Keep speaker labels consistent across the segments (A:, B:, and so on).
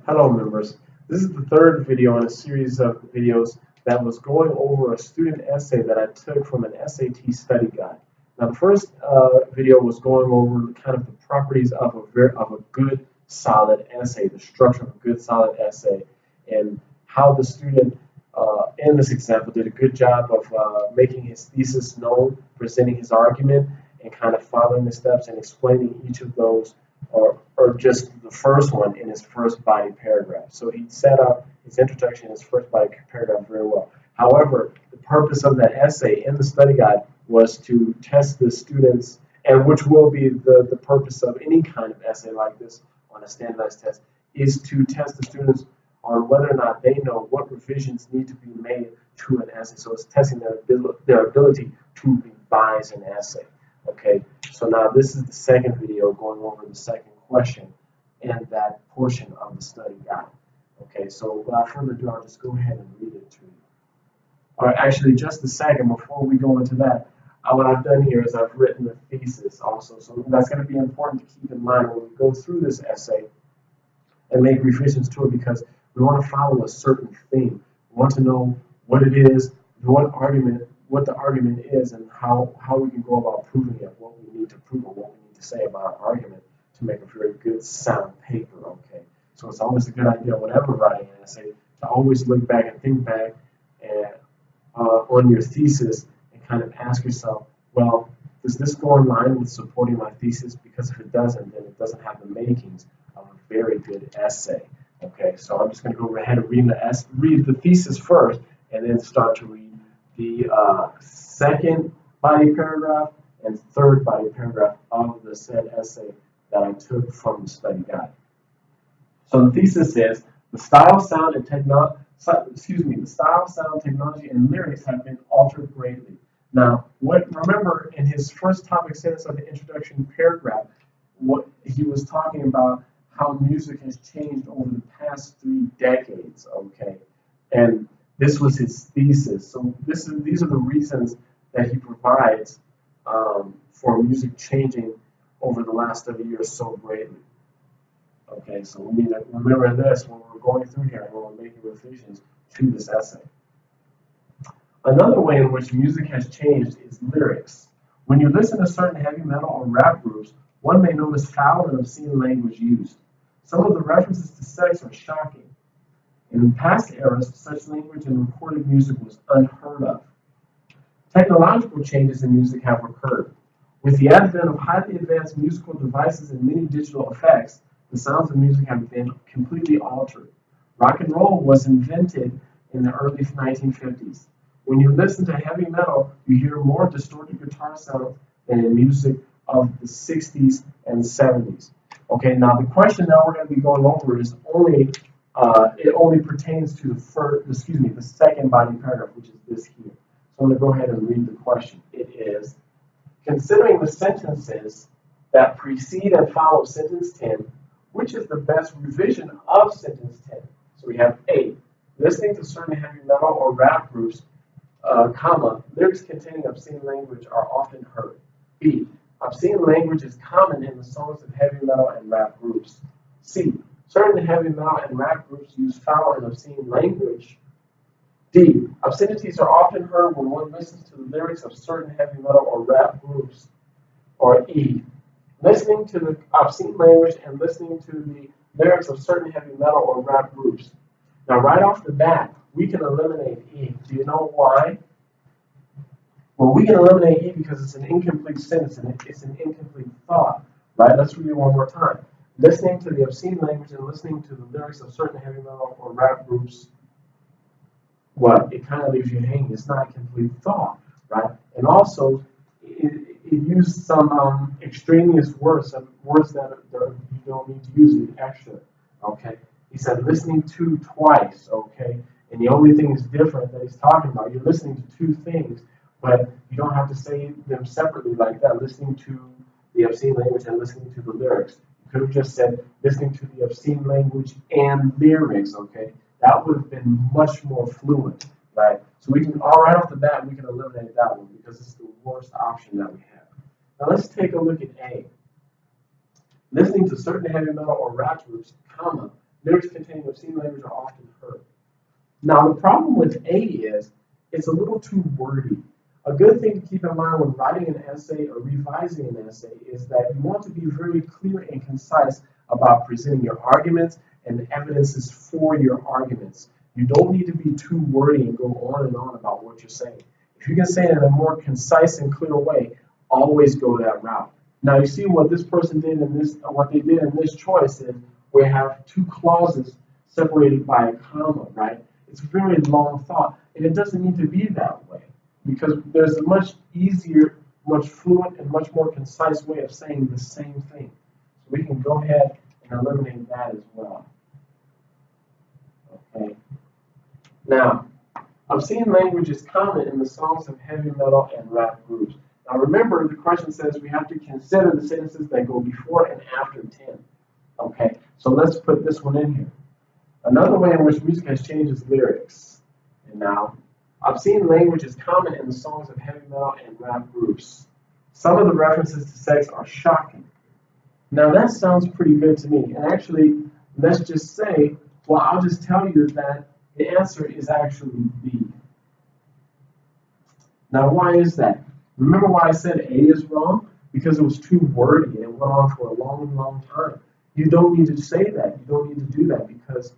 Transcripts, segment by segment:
A: Hello members, this is the third video in a series of videos that was going over a student essay that I took from an SAT study guide. Now the first video was going over kind of the properties of a good solid essay, the structure of a good solid essay, and how the student in this example did a good job of making his thesis known, presenting his argument, and kind of following the steps and explaining each of those or just the first one in his first body paragraph. So he set up his introduction in his first body paragraph very well. However, the purpose of that essay in the study guide was to test the students, and which will be the purpose of any kind of essay like this on a standardized test, is to test the students on whether or not they know what revisions need to be made to an essay. So it's testing their ability to revise an essay. Okay, so now this is the second video going over the second question in that portion of the study guide. Okay, so without further ado, I'll just go ahead and read it to you. All right, actually, just a second before we go into that, what I've done here is I've written the thesis also. So that's going to be important to keep in mind when we go through this essay and make revisions to it, because we want to follow a certain theme. We want to know what it is, what the argument is, and how we can go about proving it, what we need to prove, or what we need to say about our argument to make a very good sound paper. Okay, so it's always a good idea whenever writing an essay to always look back and think back and on your thesis and kind of ask yourself, well, does this go in line with supporting my thesis? Because if it doesn't, then it doesn't have the makings of a very good essay. Okay, so I'm just going to go ahead and read the thesis first, and then start to read the second body paragraph and third body paragraph of the said essay that I took from the study guide. So the thesis says the style, sound, and technology. The style, sound, technology, and lyrics have been altered greatly. Now, remember in his first topic sentence of the introduction paragraph, what he was talking about how music has changed over the past 3 decades. Okay, and this was his thesis. So these are the reasons that he provides for music changing over the last 30 years so greatly. Okay, so we need to remember this when we're going through here and when we're making revisions to this essay. Another way in which music has changed is lyrics. When you listen to certain heavy metal or rap groups, one may notice foul and obscene language used. Some of the references to sex are shocking. In past eras, such language in recorded music was unheard of. Technological changes in music have occurred. With the advent of highly advanced musical devices and many digital effects, the sounds of music have been completely altered. Rock and roll was invented in the early 1950s. When you listen to heavy metal, you hear more distorted guitar sounds than in music of the 60s and 70s. Okay, now the question that we're going to be going over is it only pertains to the second body paragraph, which is this here. So I'm going to go ahead and read the question. It is, considering the sentences that precede and follow sentence 10, which is the best revision of sentence 10? So we have A, listening to certain heavy metal or rap groups, lyrics containing obscene language are often heard. B, obscene language is common in the songs of heavy metal and rap groups. C, certain heavy metal and rap groups use foul and obscene language. D, obscenities are often heard when one listens to the lyrics of certain heavy metal or rap groups. Or E, listening to the obscene language and listening to the lyrics of certain heavy metal or rap groups. Now, right off the bat, we can eliminate E. Do you know why? Well, we can eliminate E because it's an incomplete sentence and it's an incomplete thought. Right? Let's read it one more time. Listening to the obscene language and listening to the lyrics of certain heavy metal or rap groups, what? It kind of leaves you hanging. It's not a complete thought, right? And also, it used some extraneous words, some words that you don't need to use it extra, okay? He said listening to twice, okay? And the only thing that's different that he's talking about, you're listening to two things, but you don't have to say them separately like that, listening to the obscene language and listening to the lyrics. You could have just said listening to the obscene language and lyrics, okay? That would have been much more fluent, right? So we can, all right off the bat, we can eliminate that one because it's the worst option that we have. Now let's take a look at A. Listening to certain heavy metal or rap groups, Lyrics containing obscene language are often heard. Now, the problem with A is it's a little too wordy. A good thing to keep in mind when writing an essay or revising an essay is that you want to be very clear and concise about presenting your arguments and the evidences for your arguments. You don't need to be too wordy and go on and on about what you're saying. If you can say it in a more concise and clear way, always go that route. Now you see what this person did in this, what they did in this choice is we have two clauses separated by a comma, right? It's a very long thought, and it doesn't need to be that way because there's a much easier, much fluent, and much more concise way of saying the same thing. So we can go ahead and eliminate that as well. Okay. Now, obscene language is common in the songs of heavy metal and rap groups. Now remember, the question says we have to consider the sentences that go before and after 10. Okay, so let's put this one in here. Another way in which music has changed is lyrics. And now, obscene language is common in the songs of heavy metal and rap groups. Some of the references to sex are shocking. Now that sounds pretty good to me. And actually, let's just say, well, I'll just tell you that the answer is actually B. Now, why is that? Remember why I said A is wrong? Because it was too wordy and it went on for a long, long time. You don't need to say that. You don't need to do that because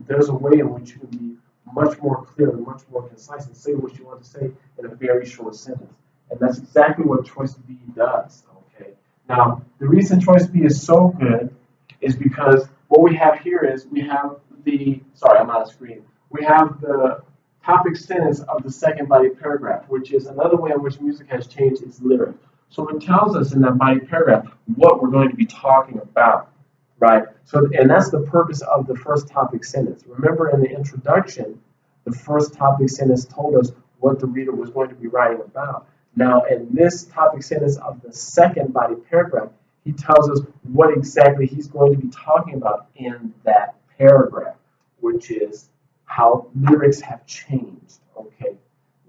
A: there's a way in which you can be much more clear and much more concise and say what you want to say in a very short sentence. And that's exactly what choice B does. Okay. Now, the reason choice B is so good is because what we have here is we have the, sorry, I'm on a screen. We have the topic sentence of the second body paragraph, which is another way in which music has changed its lyrics. So it tells us in that body paragraph what we're going to be talking about, right? So, and that's the purpose of the first topic sentence. Remember in the introduction, the first topic sentence told us what the reader was going to be writing about. Now, in this topic sentence of the second body paragraph, he tells us what exactly he's going to be talking about in that paragraph, which is how lyrics have changed. Okay.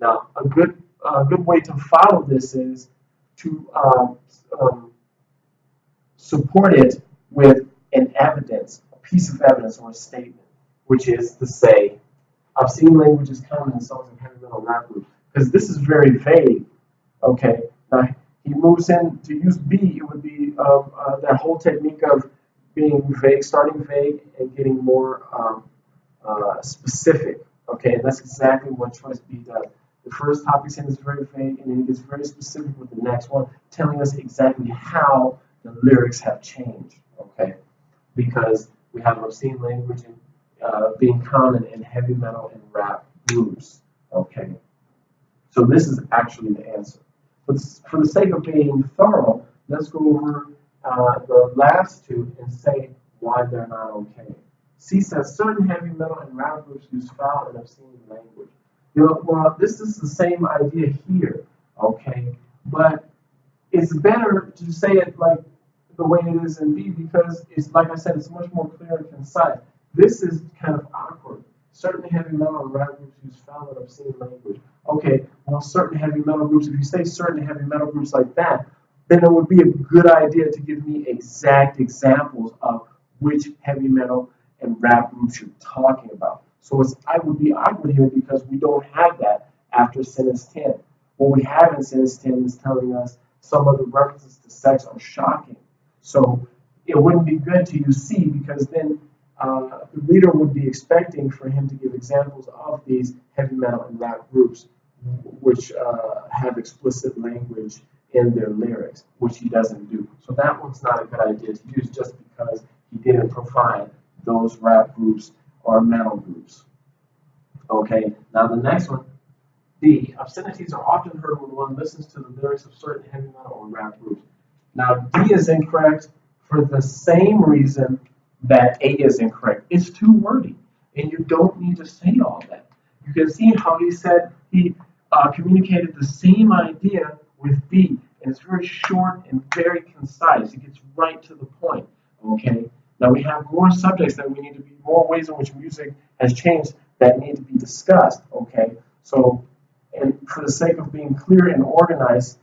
A: Now, a good way to follow this is to support it with an evidence, a piece of evidence or a statement, which is to say, obscene language is common in songs of heavy metal rap groups, because this is very vague. Okay. Now, he moves in to use B. It would be that whole technique of being vague, starting vague, and getting more specific. Okay, and that's exactly what choice B does. The first topic sentence is very vague, and then it gets very specific with the next one, telling us exactly how the lyrics have changed. Okay, because we have obscene language being common in heavy metal and rap groups. Okay, so this is actually the answer. But for the sake of being thorough, let's go over the last two and say why they're not okay. C says certain heavy metal and rap groups use foul and obscene language. Well, this is the same idea here, okay? But it's better to say it like the way it is in B because it's, like I said, it's much more clear and concise. This is kind of awkward. Certain heavy metal and rap groups use foul and obscene language. Okay, well, certain heavy metal groups, if you say certain heavy metal groups like that, then it would be a good idea to give me exact examples of which heavy metal and rap groups you're talking about. So I would be awkward here because we don't have that after sentence 10. What we have in sentence 10 is telling us some of the references to sex are shocking. So it wouldn't be good to use C because then the reader would be expecting for him to give examples of these heavy metal and rap groups which have explicit language in their lyrics, which he doesn't do. So that one's not a good idea to use just because he didn't provide those rap groups or metal groups. Okay, now the next one, D. Obscenities are often heard when one listens to the lyrics of certain heavy metal or rap groups. Now D is incorrect for the same reason that A is incorrect. It's too wordy, and you don't need to say all that. You can see how he said he communicated the same idea with B, and it's very short and very concise. It gets right to the point. Okay. Now we have more subjects that we need to be, more ways in which music has changed that need to be discussed, okay? So, and for the sake of being clear and organized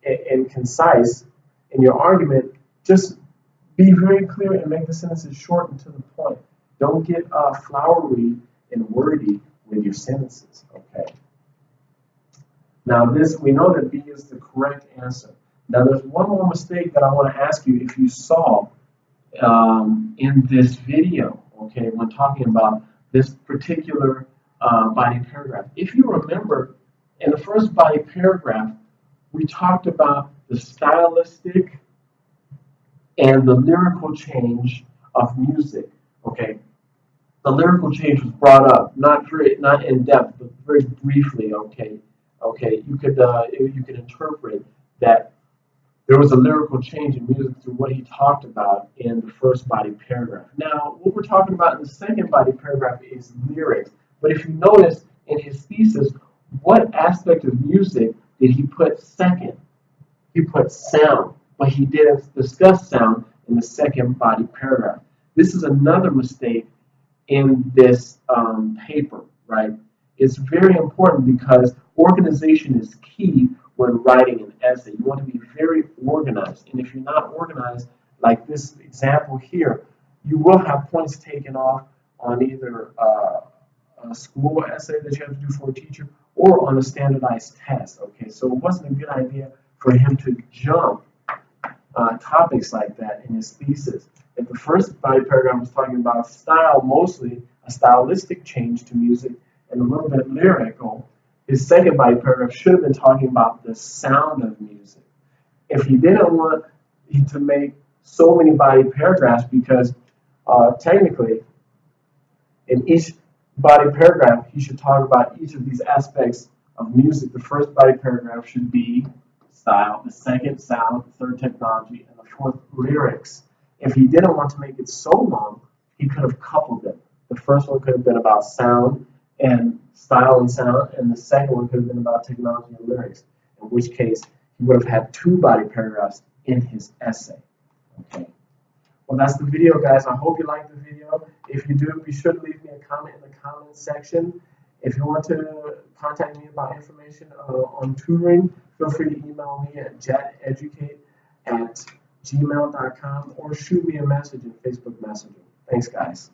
A: and concise in your argument, just be very clear and make the sentences short and to the point. Don't get flowery and wordy with your sentences, okay? Now we know that B is the correct answer. Now there's one more mistake that I want to ask you if you saw in this video, okay, when talking about this particular body paragraph. If you remember, in the first body paragraph, we talked about the stylistic and the lyrical change of music, okay? The lyrical change was brought up, not in depth, but very briefly, okay? Okay, you could interpret that there was a lyrical change in music through what he talked about in the first body paragraph. Now, what we're talking about in the second body paragraph is lyrics. But if you notice in his thesis, what aspect of music did he put second? He put sound, but he didn't discuss sound in the second body paragraph. This is another mistake in this paper, right? It's very important because organization is key when writing an essay. You want to be very organized. And if you're not organized, like this example here, you will have points taken off on either a school essay that you have to do for a teacher or on a standardized test. Okay, so it wasn't a good idea for him to jump topics like that in his thesis. If the first body paragraph was talking about style, mostly a stylistic change to music and a little bit lyrical, his second body paragraph should have been talking about the sound of music. If he didn't want to make so many body paragraphs, because technically in each body paragraph he should talk about each of these aspects of music. The first body paragraph should be style, the second sound, the third technology, and the fourth lyrics. If he didn't want to make it so long, he could have coupled them. The first one could have been about sound and style and sound, and the second one could have been about technology and lyrics, in which case he would have had two body paragraphs in his essay. Okay. Well, that's the video, guys. I hope you liked the video. If you do, be sure to leave me a comment in the comment section. If you want to contact me about information on tutoring, feel free to email me at jeteducate@gmail.com or shoot me a message in Facebook Messenger. Thanks, guys.